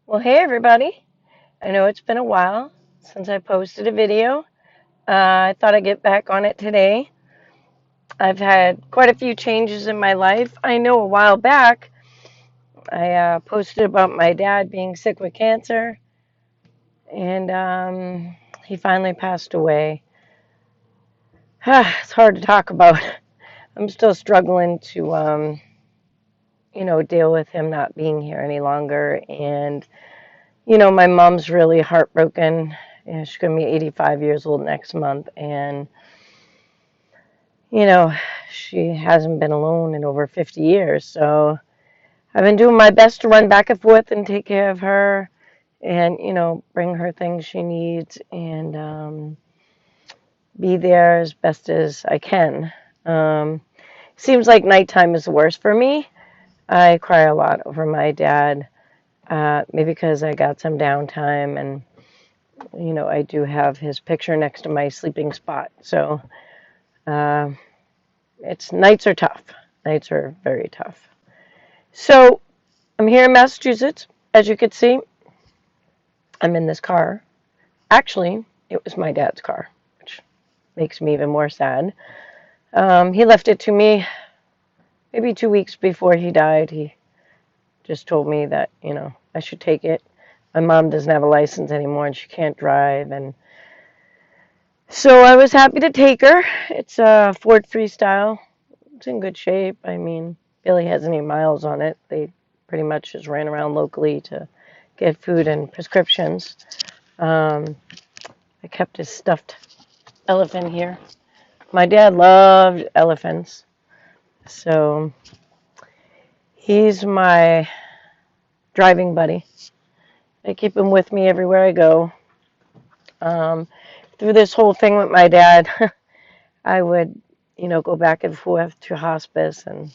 Well, hey everybody. I know it's been a while since I posted a video. I thought I'd get back on it today. I've had quite a few changes in my life. I know a while back I posted about my dad being sick with cancer, and he finally passed away. It's hard to talk about. I'm still struggling to, deal with him not being here any longer. And, my mom's really heartbroken. She's going to be 85 years old next month, and you know, she hasn't been alone in over 50 years. So I've been doing my best to run back and forth and take care of her and, bring her things she needs and be there as best as I can. Um, Seems like nighttime is the worst for me. I cry a lot over my dad, maybe because I got some downtime and, I do have his picture next to my sleeping spot. So, uh, it's nights are tough. Nights are very tough. So I'm here in Massachusetts. As you can see, I'm in this car. Actually, it was my dad's car, which makes me even more sad. He left it to me maybe 2 weeks before he died. He just told me that, I should take it. My mom doesn't have a license anymore and she can't drive. And so I was happy to take her. It's a Ford Freestyle. It's in good shape. I mean, barely has any miles on it. They pretty much just ran around locally to get food and prescriptions. Um, I kept his stuffed elephant here. My dad loved elephants, so he's my driving buddy. I keep him with me everywhere I go. Um, Through this whole thing with my dad, I would, go back and forth to hospice and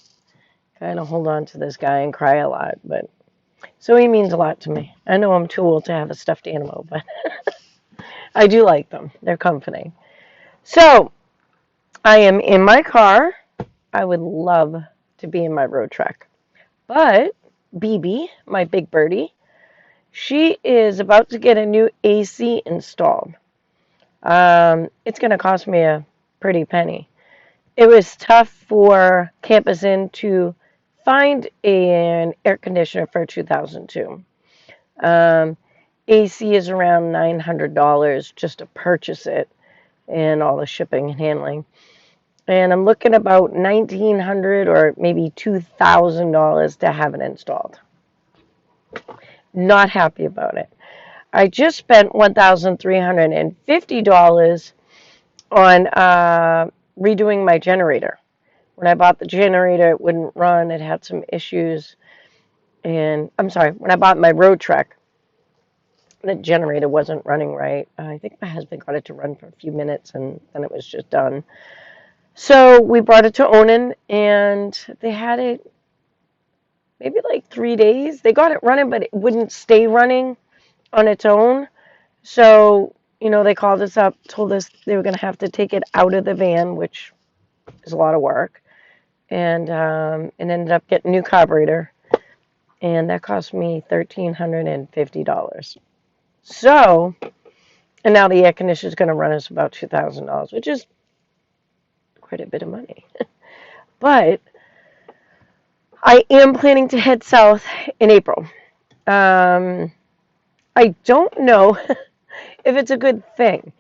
kind of hold on to this guy and cry a lot. But so he means a lot to me. I know I'm too old to have a stuffed animal, but I do like them. They're comforting. So I am in my car. I would love to be in my road truck. But BB, my big birdie, she is about to get a new AC installed. It's going to cost me a pretty penny. It was tough for Campus Inn to find an air conditioner for 2002. AC is around $900 just to purchase it and all the shipping and handling. And I'm looking about $1,900 or maybe $2,000 to have it installed. Not happy about it. I just spent $1,350 on redoing my generator. When I bought the generator, it wouldn't run. It had some issues. And I'm sorry, when I bought my road truck, the generator wasn't running right. I think my husband got it to run for a few minutes and then it was just done. So we brought it to Onan and they had it maybe like 3 days. They got it running, but it wouldn't stay running on its own. So, they called us up, told us they were going to have to take it out of the van, which is a lot of work, and ended up getting a new carburetor, and that cost me $1,350. So, and now the air conditioner is going to run us about $2,000, which is quite a bit of money. But I am planning to head south in April. I don't know if it's a good thing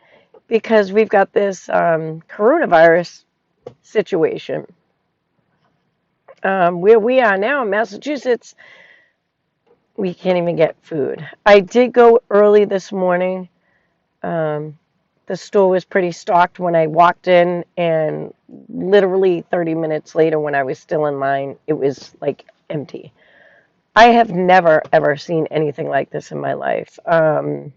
because we've got this coronavirus situation. Where we are now in Massachusetts, we can't even get food. I did go early this morning. The store was pretty stocked when I walked in, and literally 30 minutes later, when I was still in line, it was like empty. I have never, ever seen anything like this in my life. And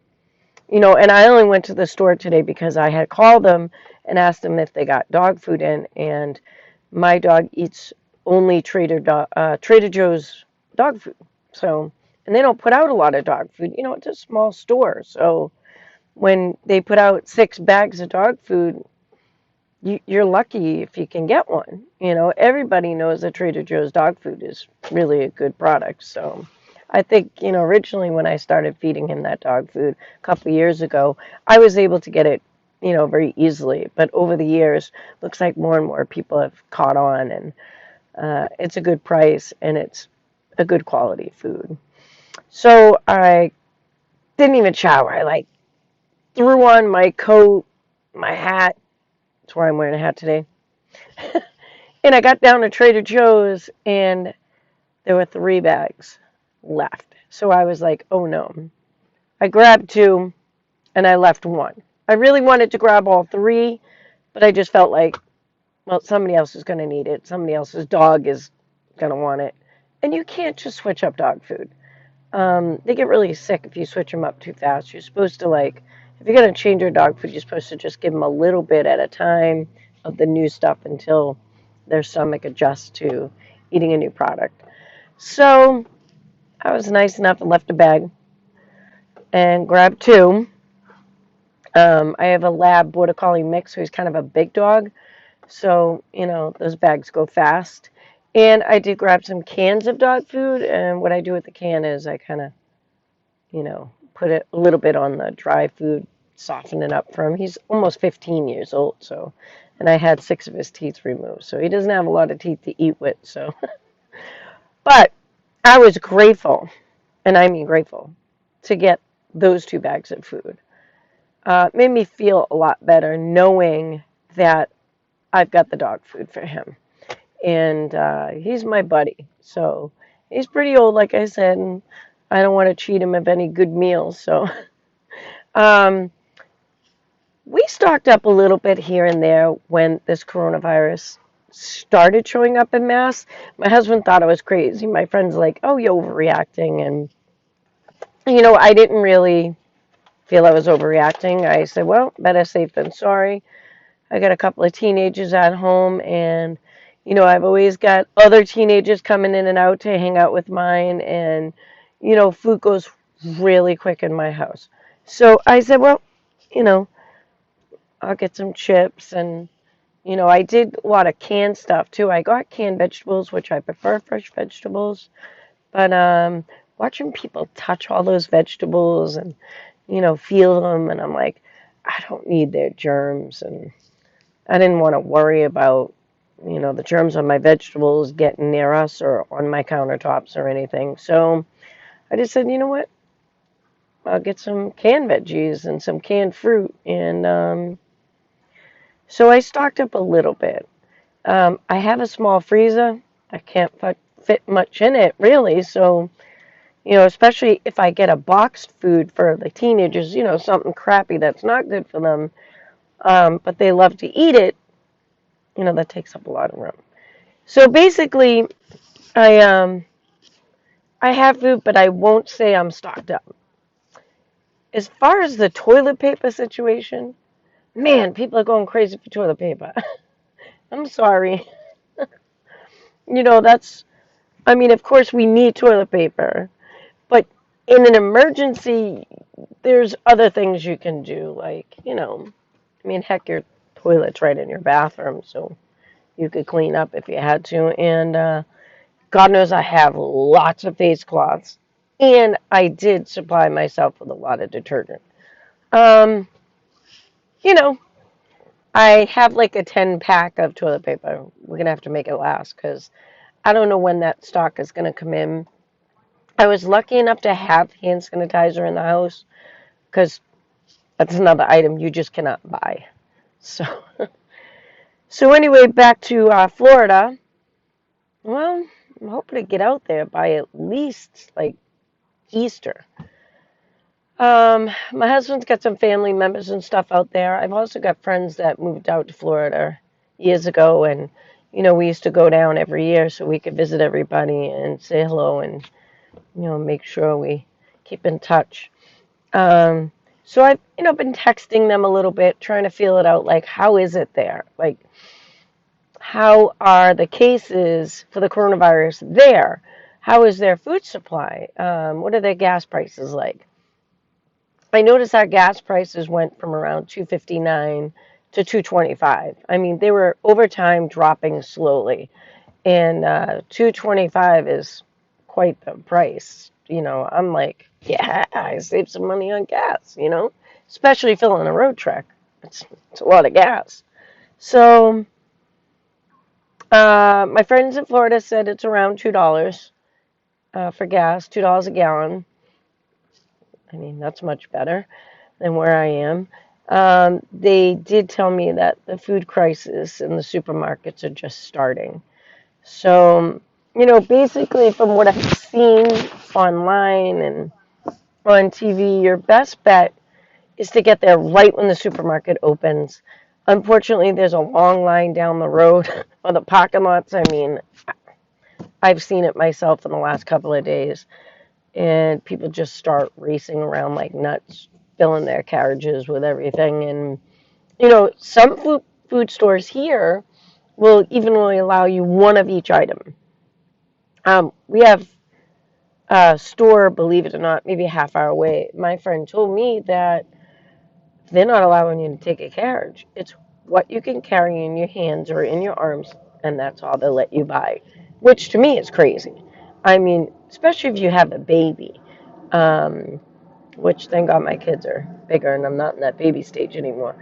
I only went to the store today because I had called them and asked them if they got dog food in, and my dog eats only Trader Joe's dog food. So, and they don't put out a lot of dog food. It's a small store. So when they put out 6 bags of dog food, you're lucky if you can get one. Everybody knows that Trader Joe's dog food is really a good product. So I think, originally when I started feeding him that dog food a couple of years ago, I was able to get it, very easily. But over the years, looks like more and more people have caught on, and it's a good price and it's a good quality food. So I didn't even shower. I like threw on my coat, my hat. That's why I'm wearing a hat today. And I got down to Trader Joe's and there were 3 bags left. So I was like, oh no. I grabbed 2 and I left 1. I really wanted to grab all 3, but I just felt like, well, somebody else is going to need it. Somebody else's dog is going to want it. And you can't just switch up dog food. They get really sick if you switch them up too fast. You're supposed to, like, if you're going to change your dog food, you're supposed to just give them a little bit at a time of the new stuff until their stomach adjusts to eating a new product. So I was nice enough and left a bag and grabbed 2. I have a lab border collie mix, who's kind of a big dog. So, those bags go fast. And I did grab some cans of dog food. And what I do with the can is I kind of, put it a little bit on the dry food, soften it up for him. He's almost 15 years old. So, and I had 6 of his teeth removed. So he doesn't have a lot of teeth to eat with. So, but I was grateful, and I mean grateful, to get those 2 bags of food. Made me feel a lot better knowing that I've got the dog food for him. And he's my buddy. So he's pretty old, like I said, and I don't want to cheat him of any good meals. So um, we stocked up a little bit here and there when this coronavirus started showing up in mass. My husband thought I was crazy. My friend's like, oh, you're overreacting. And, I didn't really feel I was overreacting. I said, well, better safe than sorry. I got a couple of teenagers at home, and I've always got other teenagers coming in and out to hang out with mine, and food goes really quick in my house. So I said, well, you know, I'll get some chips, and I did a lot of canned stuff too. I got canned vegetables, which I prefer fresh vegetables, but watching people touch all those vegetables and feel them, and I'm like, I don't need their germs, and I didn't want to worry about, the germs on my vegetables getting near us or on my countertops or anything. So I just said, you know what? I'll get some canned veggies and some canned fruit. And so I stocked up a little bit. I have a small freezer. I can't fit much in it, really. So, especially if I get a boxed food for the teenagers, something crappy that's not good for them, but they love to eat it, that takes up a lot of room. So basically, I I have food, but I won't say I'm stocked up. As far as the toilet paper situation, man, people are going crazy for toilet paper. I'm sorry. That's, I mean, of course we need toilet paper, but in an emergency, there's other things you can do, like, I mean, heck, your toilet's right in your bathroom, so you could clean up if you had to. And God knows I have lots of face cloths, and I did supply myself with a lot of detergent. Um, you know, I have like a 10 pack of toilet paper. We're going to have to make it last because I don't know when that stock is going to come in. I was lucky enough to have hand sanitizer in the house because that's another item you just cannot buy. So, so anyway, back to Florida. Well, I'm hoping to get out there by at least like Easter. My husband's got some family members and stuff out there. I've also got friends that moved out to Florida years ago, and we used to go down every year so we could visit everybody and say hello and make sure we keep in touch. So I've been texting them a little bit, trying to feel it out. Like, how is it there? Like, how are the cases for the coronavirus there? How is their food supply? What are their gas prices like? I noticed our gas prices went from around 259 to 225. I mean, they were over time dropping slowly, and 225 is quite the price. I'm like, yeah, I saved some money on gas, especially filling a road trek. It's a lot of gas. So, my friends in Florida said it's around $2 for gas, $2 a gallon. I mean, that's much better than where I am. They did tell me that the food crisis in the supermarkets are just starting. So, basically, from what I've seen online and on TV, your best bet is to get there right when the supermarket opens. Unfortunately, there's a long line down the road or the parking lots. I mean, I've seen it myself in the last couple of days, and people just start racing around like nuts, filling their carriages with everything. And, some food stores here will even only allow you one of each item. We have a store, believe it or not, maybe a half hour away. My friend told me that they're not allowing you to take a carriage. It's what you can carry in your hands or in your arms, and that's all they'll let you buy, which to me is crazy. I mean, especially if you have a baby, um, which thank God my kids are bigger and I'm not in that baby stage anymore.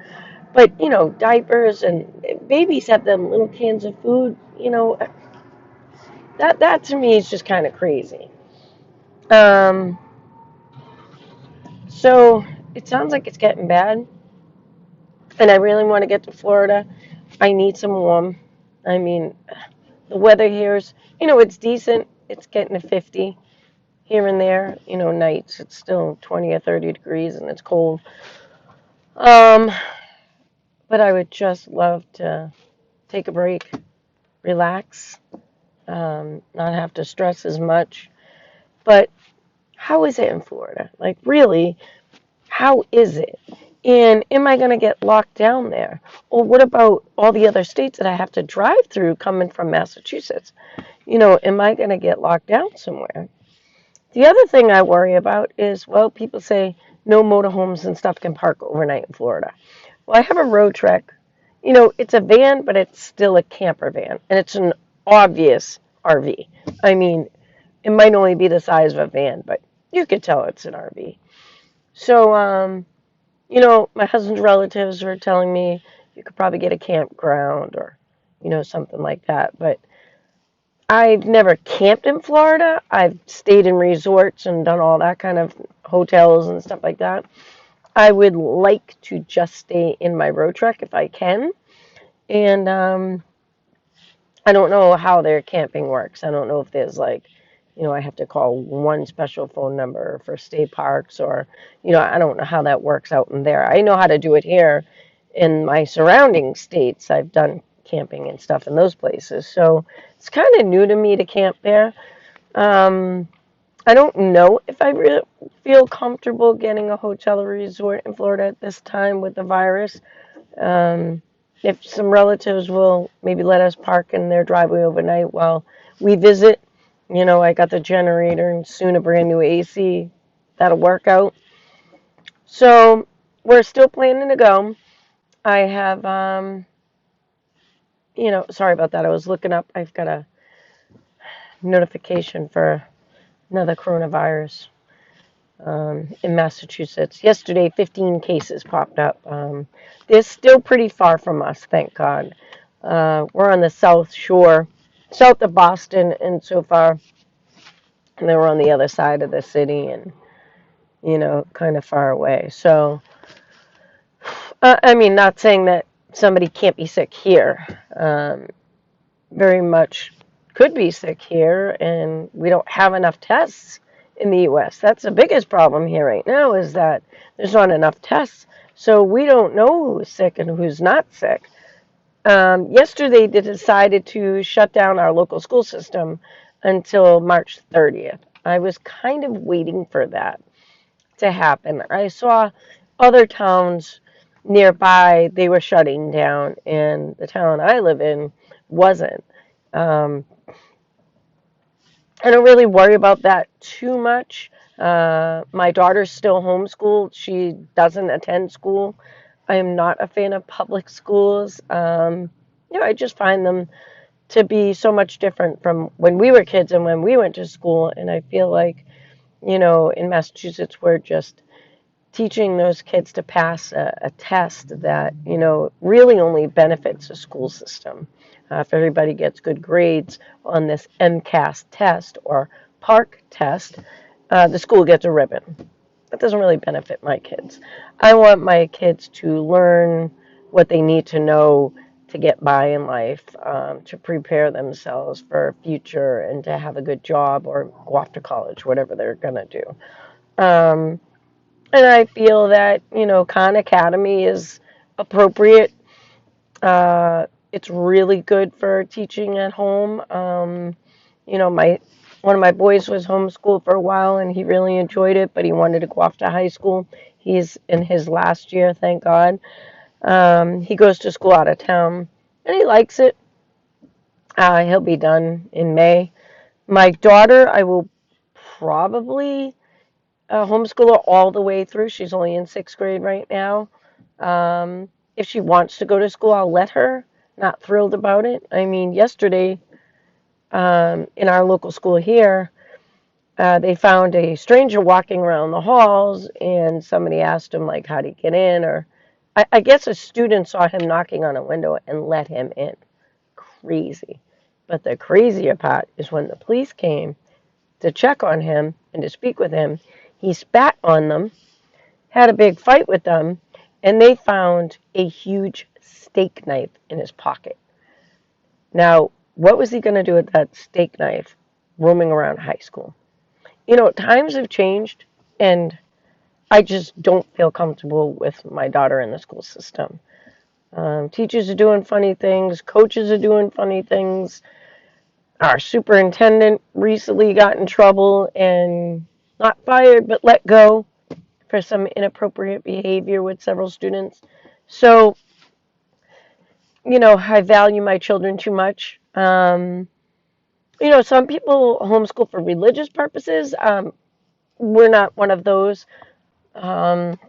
But, diapers and babies have them little cans of food, that to me is just kind of crazy. Um, so it sounds like it's getting bad, and I really want to get to Florida. I need some warm. I mean, the weather here is, it's decent. It's getting to 50 here and there. Nights it's still 20 or 30 degrees and it's cold. Um, but I would just love to take a break, relax, not have to stress as much. But how is it in Florida? Like, really, how is it? And am I going to get locked down there? Or what about all the other states that I have to drive through coming from Massachusetts? Am I going to get locked down somewhere? The other thing I worry about is, well, people say no motorhomes and stuff can park overnight in Florida. Well, I have a road trek. It's a van, but it's still a camper van, and it's an obvious RV. I mean, it might only be the size of a van, but you could tell it's an RV. So, my husband's relatives were telling me you could probably get a campground or, something like that. But I've never camped in Florida. I've stayed in resorts and done all that kind of hotels and stuff like that. I would like to just stay in my road trek if I can. And I don't know how their camping works. I don't know if there's like, I have to call one special phone number for state parks or, I don't know how that works out in there. I know how to do it here in my surrounding states. I've done camping and stuff in those places. So it's kind of new to me to camp there. Um, I don't know if I really feel comfortable getting a hotel or resort in Florida at this time with the virus. Um, if some relatives will maybe let us park in their driveway overnight while we visit, I got the generator and soon a brand new AC. That'll work out. So we're still planning to go. I have, sorry about that. I was looking up. I've got a notification for another coronavirus in Massachusetts. Yesterday, 15 cases popped up. They're still pretty far from us, thank God. We're on the south shore, south of Boston, and so far, and they were on the other side of the city and, kind of far away. So, I mean, not saying that somebody can't be sick here. Very much could be sick here, and we don't have enough tests in the U.S. That's the biggest problem here right now is that there's not enough tests. So we don't know who's sick and who's not sick. Yesterday, they decided to shut down our local school system until March 30th. I was kind of waiting for that to happen. I saw other towns nearby, they were shutting down, and the town I live in wasn't. Um, I don't really worry about that too much. My daughter's still homeschooled. She doesn't attend school. I am not a fan of public schools. I just find them to be so much different from when we were kids and when we went to school. And I feel like, In Massachusetts, we're just teaching those kids to pass a test that, really only benefits the school system. If everybody gets good grades on this MCAS test or PARCC test, the school gets a ribbon. That doesn't really benefit my kids. I want my kids to learn what they need to know to get by in life, to prepare themselves for a future and to have a good job or go off to college, whatever they're going to do. Um, and I feel that, Khan Academy is appropriate. It's really good for teaching at home. My one of my boys was homeschooled for a while and he really enjoyed it, but he wanted to go off to high school. He's in his last year, thank God. He goes to school out of town and he likes it. He'll be done in May. My daughter, I will probably homeschool her all the way through. She's only in sixth grade right now. If she wants to go to school, I'll let her. Not thrilled about it. I mean, yesterday in our local school here, they found a stranger walking around the halls, and somebody asked him, like, how do you get in? Or I guess a student saw him knocking on a window and let him in. Crazy. But the crazier part is when the police came to check on him and to speak with him, he spat on them, had a big fight with them, and they found a huge steak knife in his pocket. Now, what was he going to do with that steak knife roaming around high school? Times have changed, and I just don't feel comfortable with my daughter in the school system. Teachers are doing funny things, coaches are doing funny things. Our superintendent recently got in trouble and not fired, but let go for some inappropriate behavior with several students. So, I value my children too much. Some people homeschool for religious purposes. We're not one of those. Um,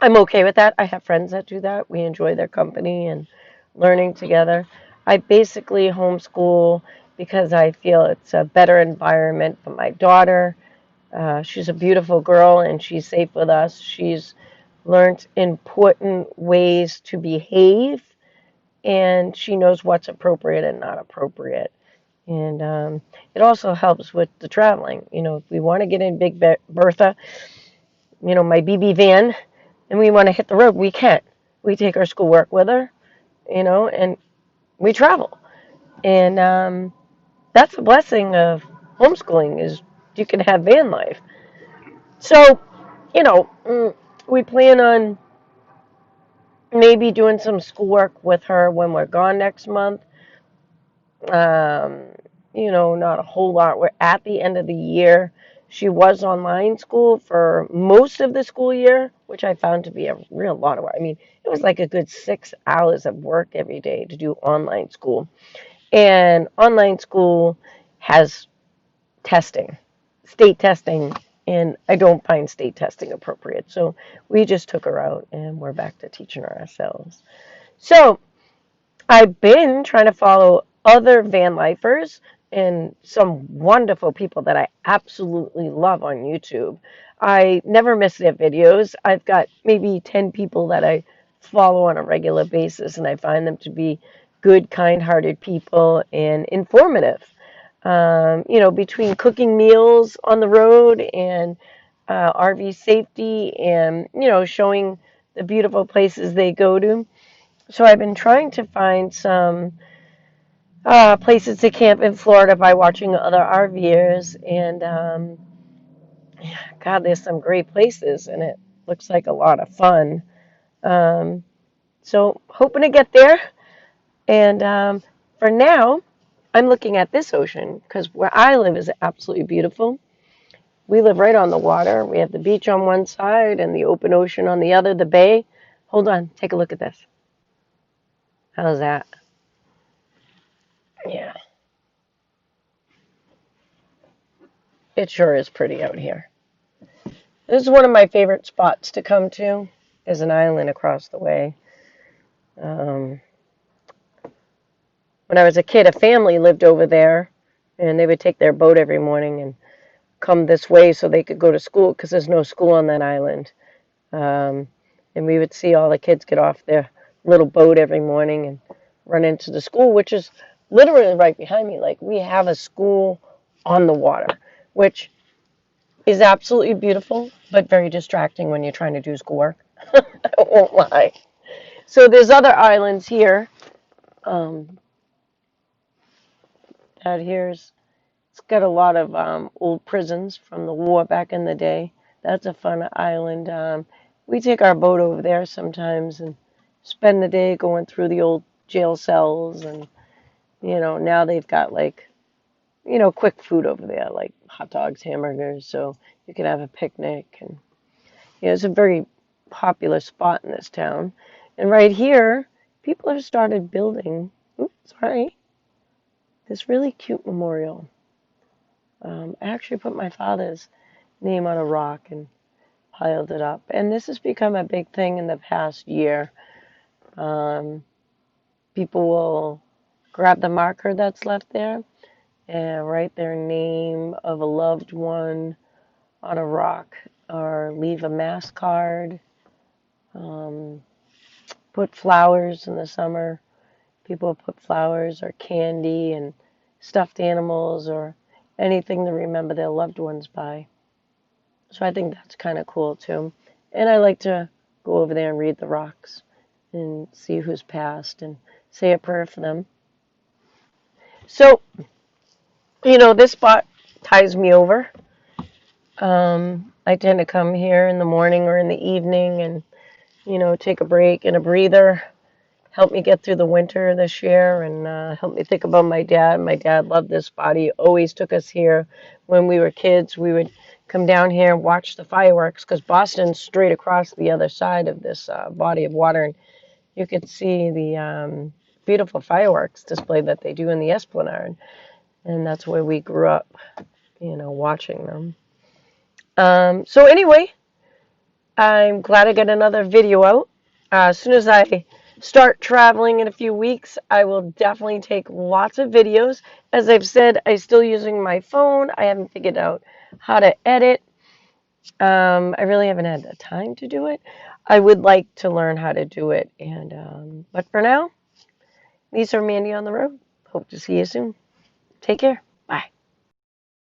I'm okay with that. I have friends that do that. We enjoy their company and learning together. I basically homeschool because I feel it's a better environment for my daughter. She's a beautiful girl and she's safe with us. She's learned important ways to behave and she knows what's appropriate and not appropriate. And it also helps with the traveling. If we want to get in Big Bertha, my BB van, and we want to hit the road, we can. We take our schoolwork with her, and we travel. And that's the blessing of homeschooling is you can have van life. So, we plan on maybe doing some schoolwork with her when we're gone next month. Um, not a whole lot. We're at the end of the year. She was online school for most of the school year, which I found to be a real lot of work. I mean, it was like a good 6 hours of work every day to do online school. And online school has testing, state testing, and I don't find state testing appropriate. So we just took her out and we're back to teaching her ourselves. So I've been trying to follow other van lifers and some wonderful people that I absolutely love on YouTube. I never miss their videos. I've got maybe 10 people that I follow on a regular basis, and I find them to be good, kind-hearted people and informative. Between cooking meals on the road and RV safety and, showing the beautiful places they go to. So I've been trying to find some places to camp in Florida by watching other RVers, and God, there's some great places, and it looks like a lot of fun. Um, so hoping to get there, and for now, I'm looking at this ocean because where I live is absolutely beautiful. We live right on the water. We have the beach on one side and the open ocean on the other, the bay. Hold on, take a look at this. How's that? Yeah, it sure is pretty out here. This is one of my favorite spots to come to. There's an island across the way. Um, when I was a kid, a family lived over there, and they would take their boat every morning and come this way so they could go to school because there's no school on that island. Um, and we would see all the kids get off their little boat every morning and run into the school, which is literally right behind me. Like we have a school on the water, which is absolutely beautiful, but very distracting when you're trying to do schoolwork. I won't lie. So there's other islands here. Um, out here's It's got a lot of old prisons from the war back in the day. That's a fun island. We take our boat over there sometimes and spend the day going through the old jail cells. And, now they've got like, quick food over there, like hot dogs, hamburgers, so you can have a picnic. And, it's a very popular spot in this town. And right here, people have started building, oops, sorry, this really cute memorial. I actually put my father's name on a rock and piled it up. And this has become a big thing in the past year. Um, People will grab the marker that's left there and write their name of a loved one on a rock or leave a mass card. Um, put flowers in the summer. People put flowers or candy and stuffed animals or anything to remember their loved ones by. So I think that's kind of cool too. And I like to go over there and read the rocks and see who's passed and say a prayer for them. So, this spot ties me over. I tend to come here in the morning or in the evening and, take a break and a breather. Help me get through the winter this year and help me think about my dad. My dad loved this spot. He always took us here when we were kids. We would come down here and watch the fireworks because Boston's straight across the other side of this body of water. And you could see the beautiful fireworks display that they do in the Esplanade. And that's where we grew up, watching them. So anyway, I'm glad I got another video out. As soon as I start traveling in a few weeks, I will definitely take lots of videos. As I've said, I'm still using my phone. I haven't figured out how to edit. I really haven't had the time to do it. I would like to learn how to do it. But for now, these are Mandy on the road. Hope to see you soon. Take care. Bye.